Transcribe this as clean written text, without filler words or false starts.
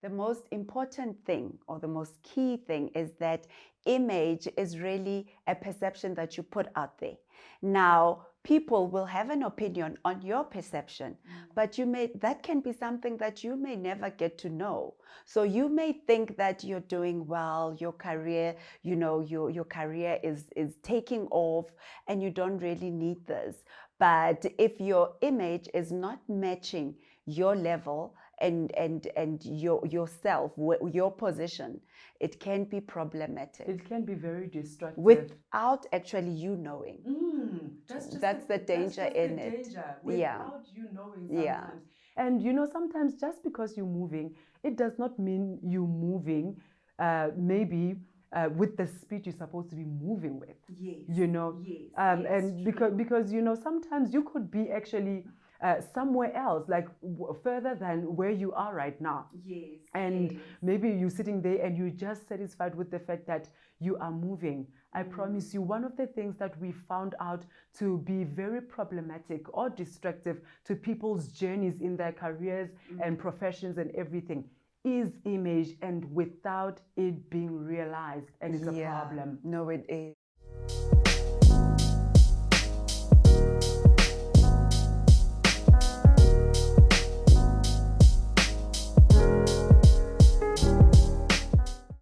The most important thing, or the most key thing, is that image is really a perception that you put out there. Now, people will have an opinion on your perception, but that can be something that you may never get to know. So you may think that you're doing well, your career, your career is taking off, and you don't really need this. But if your image is not matching your level and yourself, your position, it can be problematic. It can be very destructive without actually you knowing. That's the danger in it. Danger, without you knowing sometimes. Yeah. And sometimes just because you're moving, it does not mean you're moving maybe with the speed you're supposed to be moving with. Yes. Yes. And because sometimes you could be actually somewhere else, like further than where you are right now. Yes. And maybe you're sitting there and you're just satisfied with the fact that you are moving. I promise you, one of the things that we found out to be very problematic or destructive to people's journeys in their careers and professions and everything is image, and without it being realized, and it's a problem. No, it is.